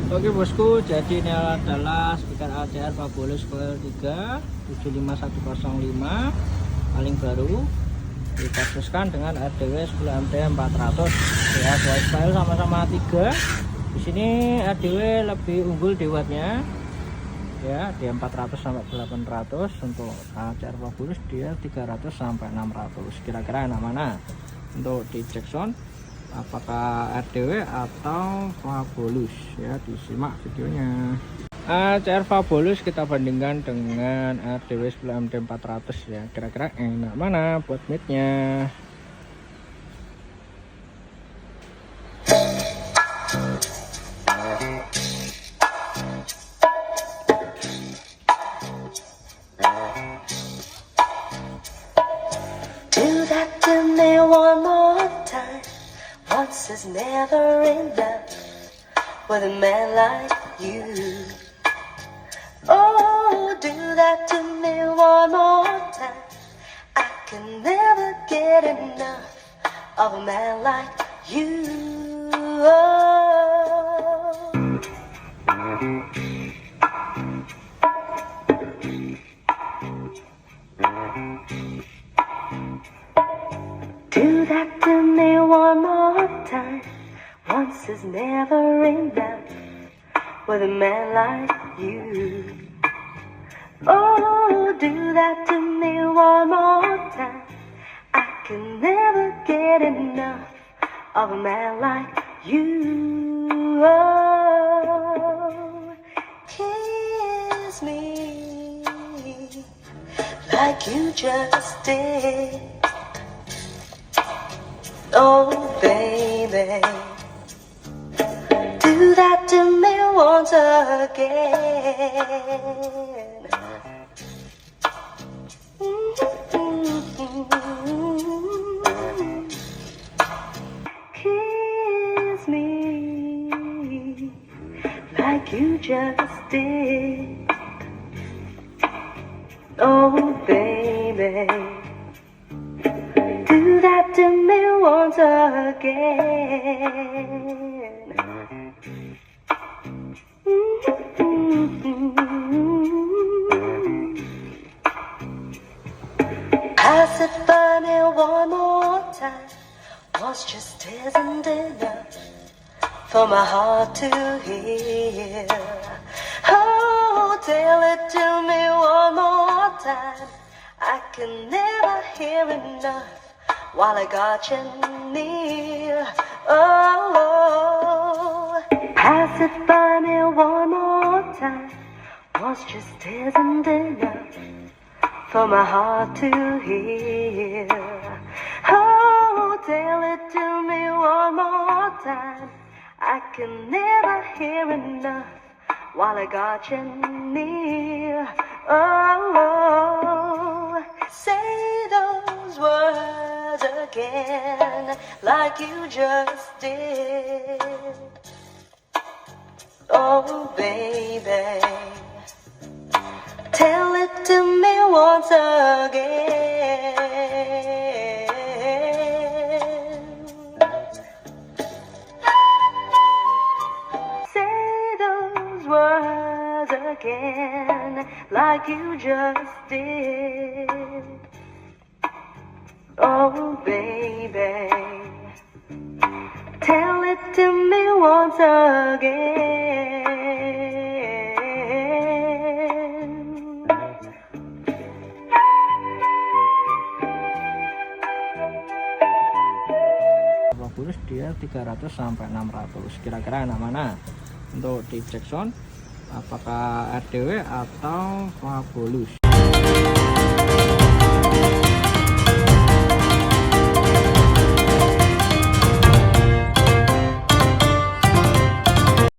Oke bosku, jadi ini adalah speaker ACR Fabulous Coil 3 75105 paling baru, dikasuskan dengan RDW 10MD400 ya. Dua style sama-sama 3. Di sini RDW lebih unggul di wattnya ya, di 400 sampai 800. Untuk ACR Fabulous dia 300 sampai 600. Kira-kira enak mana untuk di Jackson, apakah RDW atau Fabulous ya? Disimak videonya. ACR Fabulous kita bandingkan dengan RDW 10MD400 ya, kira-kira enak mana buat midnya. Do that to me one more time. Once is never enough with a man like you. Oh, do that to me one more time. I can never get enough of a man like you. Oh. Do that to me one more time. Once is never enough with a man like you. Oh, do that to me one more time. I can never get enough of a man like you. Oh, kiss me like you just did. Oh baby, do that to me once again. Kiss me like you just did. Oh baby, do that to me once again. Pass it by me one more time. Once just isn't enough for my heart to hear. Oh, tell it to me one more time. I can never hear enough while I got you near. Oh, pass it by me one more time. Once just isn't enough for my heart to hear. Oh, tell it to me one more time. I can never hear enough while I got you near. Oh, say those words again like you just did. Oh baby, tell it to me once again. Say those words again like you just did. Oh baby, tell it to me once again. Fabulous dia 300 sampai 600. Kira-kira enak mana untuk di Jackson, apakah RDW atau Fabulous?